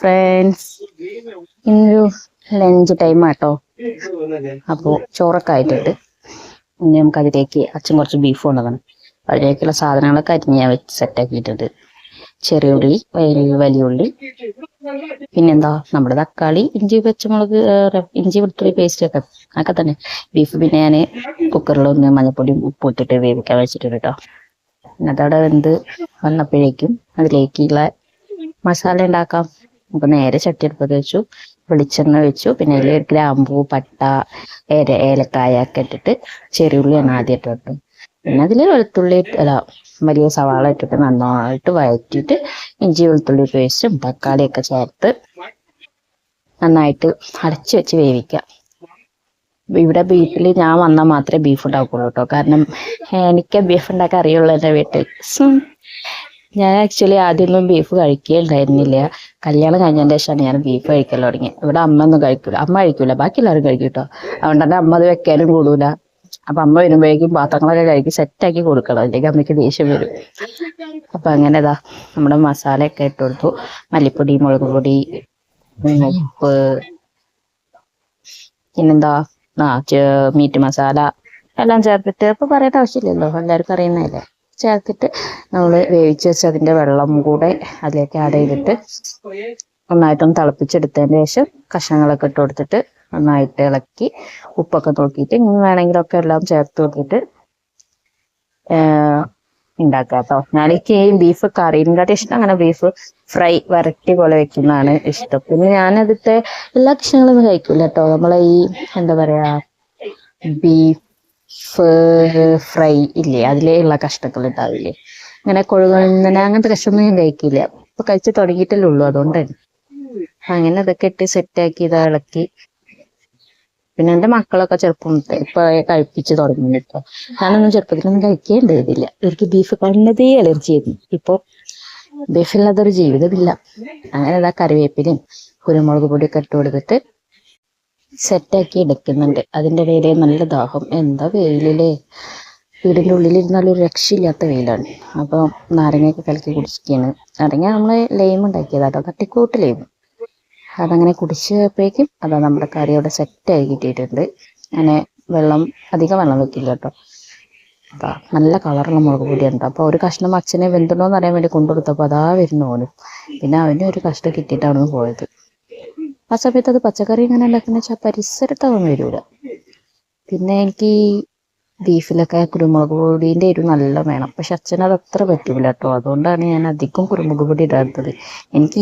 Friends, ഇന്നൊരു lunch time ആട്ടോ. അപ്പോൾ ചോറൊക്കെ ആയിട്ടുണ്ട്. ഇനി നമുക്ക് അതിലേക്ക് അച്ഛൻ കുറച്ച് ബീഫ് കൊണ്ടുവരണം. അതിലേക്കുള്ള സാധനങ്ങളൊക്കെ അരിഞ്ഞ് ഞാൻ വെച്ച് സെറ്റാക്കിയിട്ടുണ്ട്. ചെറിയ ഉള്ളി, വലിയ ഉള്ളി, പിന്നെന്താ നമ്മുടെ തക്കാളി, ഇഞ്ചി, പച്ചമുളക്, ഇഞ്ചി വെളുത്തുള്ളി പേസ്റ്റ് ഒക്കെ തന്നെ. ബീഫ് പിന്നെ ഞാൻ കുക്കറിലൊന്ന് മഞ്ഞപ്പൊടിയും ഉപ്പ് ഇട്ടിട്ട് വേവിക്കാൻ വെച്ചിട്ടുണ്ട് കേട്ടോ. അതവിടെ വെന്ത് വന്നപ്പോഴേക്കും അതിലേക്കുള്ള മസാല ഉണ്ടാക്കാം. നമുക്ക് നേരെ ചട്ടി അടുപ്പത്ത് വെച്ചു, വെളിച്ചെണ്ണ വെച്ചു, പിന്നെ അതിൽ ഗ്രാമ്പൂ, പട്ട, ഏലക്കായ ഒക്കെ ഇട്ടിട്ട് ചെറിയുള്ളിയാണ് ആദ്യം ഇട്ടിട്ട്, പിന്നെ അതിൽ വെളുത്തുള്ളി വലിയ സവാള ഇട്ടിട്ട് നന്നായിട്ട് വഴറ്റിയിട്ട് ഇഞ്ചി വെളുത്തുള്ളി പേസ്റ്റും തക്കാളിയൊക്കെ ചേർത്ത് നന്നായിട്ട് അടച്ചു വെച്ച് വേവിക്കാം. ഇവിടെ വീട്ടിൽ ഞാൻ വന്നാൽ മാത്രമേ ബീഫ് ഉണ്ടാക്കുള്ളൂ കേട്ടോ. കാരണം എനിക്ക് ബീഫ് ഉണ്ടാക്കാൻ അറിയുള്ളൂ എൻ്റെ വീട്ടിൽ. ഞാൻ ആക്ച്വലി ആദ്യമൊന്നും ബീഫ് കഴിക്കുകയുണ്ടായിരുന്നില്ല. കല്യാണം കഴിഞ്ഞതിൻ്റെ ശേഷമാണ് ഞാൻ ബീഫ് കഴിക്കാൻ തുടങ്ങിയത്. ഇവിടെ അമ്മ ഒന്നും കഴിക്കൂല, അമ്മ കഴിക്കൂല, ബാക്കി എല്ലാവരും കഴിക്കും കേട്ടോ. അതുകൊണ്ട് തന്നെ അമ്മ അത് വെക്കാനും കൂടൂല. അപ്പൊ അമ്മ വരുമ്പോഴേക്കും പാത്രങ്ങളൊക്കെ കഴുകി സെറ്റാക്കി കൊടുക്കണം, അല്ലെങ്കിൽ അമ്മയ്ക്ക് ദേഷ്യം വരും. അപ്പൊ അങ്ങനെതാ നമ്മുടെ മസാലയൊക്കെ ഇട്ട് കൊടുത്തു. മല്ലിപ്പൊടി, മുളക് പൊടി, ഉപ്പ്, പിന്നെന്താ മീറ്റ് മസാല എല്ലാം ചേർത്തിട്ട്, ഇപ്പൊ പറയേണ്ട ആവശ്യമില്ലല്ലോ, എല്ലാവർക്കും അറിയുന്നതല്ലേ. ചേർത്തിട്ട് നമ്മൾ വേവിച്ച് വെച്ച് അതിന്റെ വെള്ളം കൂടെ അതിലേക്ക് ആഡ് ചെയ്തിട്ട് നന്നായിട്ടൊന്ന് തിളപ്പിച്ചെടുത്തതിന് ശേഷം കഷ്ണങ്ങളൊക്കെ ഇട്ട് കൊടുത്തിട്ട് നന്നായിട്ട് ഇളക്കി ഉപ്പൊക്കെ നോക്കിയിട്ട് ഇനി വേണമെങ്കിലൊക്കെ എല്ലാം ചേർത്ത് കൊടുത്തിട്ട് ഉണ്ടാക്കാം കേട്ടോ. ഞാനെനിക്ക് ഈ ബീഫ് കറീനെക്കാട്ടും ഇഷ്ടം അങ്ങനെ ബീഫ് ഫ്രൈ വരട്ടി പോലെ വെക്കുന്നതാണ് ഇഷ്ടം. പിന്നെ ഞാനതിത്തെ എല്ലാ കഷ്ണങ്ങളൊന്നും കഴിക്കില്ല കേട്ടോ. നമ്മളെ ഈ എന്താ പറയാ ബീഫ് ഫ്രൈ ഇല്ലേ, അതിലേ ഉള്ള കഷ്ണങ്ങൾ ഉണ്ടാവില്ലേ, അങ്ങനെ കൊഴുകൊഴുന്നനെ അങ്ങനത്തെ കഷ്ണമൊന്നും ഞാൻ കഴിക്കില്ല. ഇപ്പൊ കഴിച്ച് തുടങ്ങിയിട്ടല്ലേ ഉള്ളൂ, അതുകൊണ്ടാണ്. അങ്ങനെ അതൊക്കെ ഇട്ട് സെറ്റാക്കി ഇതാ ഇളക്കി. പിന്നെ എൻ്റെ മക്കളൊക്കെ ചെറുപ്പം ഇപ്പൊ കഴിപ്പിച്ച് തുടങ്ങി കേട്ടോ. ഞാനൊന്നും ചെറുപ്പത്തിലൊന്നും കഴിക്കേണ്ടതില്ല. എനിക്ക് ബീഫ് കണ്ടതേ അലർജി ആയിരുന്നു. ഇപ്പൊ ബീഫില്ലാത്തൊരു ജീവിതമില്ല. അങ്ങനെ ഇതാ കറിവേപ്പിലയും കുരുമുളക് പൊടിയൊക്കെ ഇട്ട് കൊടുത്തിട്ട് സെറ്റാക്കി എടുക്കുന്നുണ്ട്. അതിൻ്റെ ഇടയിലെ നല്ല ദാഹം, എന്താ വെയിലല്ലേ. വീടിൻ്റെ ഉള്ളിലിരുന്നാലും ഒരു രക്ഷയില്ലാത്ത വെയിലാണ്. അപ്പോൾ നാരങ്ങയൊക്കെ കലക്കി കുടിച്ചിരിക്കുകയാണ്. നാരങ്ങ നമ്മൾ ലൈം ഉണ്ടാക്കിയതാട്ടോ, തട്ടിക്കൂട്ട് ലൈം. അതങ്ങനെ കുടിച്ചപ്പോഴേക്കും അതാ നമ്മുടെ കറി അവിടെ സെറ്റായി കിട്ടിയിട്ടുണ്ട്. അങ്ങനെ അധികം വെള്ളം വെക്കില്ല കേട്ടോ. അതാ നല്ല കളറുള്ള മുളക് പൊടിയുണ്ട്. അപ്പോൾ ഒരു കഷ്ണം അച്ഛനെ വെന്തുണ്ടോയെന്ന് അറിയാൻ വേണ്ടി കൊണ്ടുകൊടുത്തപ്പോൾ അതാ വരുന്നു ഓനും. പിന്നെ അവനും ഒരു കഷ്ണം കിട്ടിയിട്ടാണ് പോയത്. ആ സമയത്ത് അത് പച്ചക്കറി ഇങ്ങനെ ഉണ്ടാക്കുന്ന വെച്ചാൽ പരിസരത്താവും വരൂല. പിന്നെ എനിക്ക് ബീഫിലൊക്കെ കുരുമുളക് പൊടീൻ്റെ എരിവ് നല്ല വേണം. പക്ഷെ അച്ഛനത് അത്ര പറ്റൂല കേട്ടോ. അതുകൊണ്ടാണ് ഞാൻ അധികം കുരുമുളക് പൊടി ഇടാത്തത്. എനിക്ക്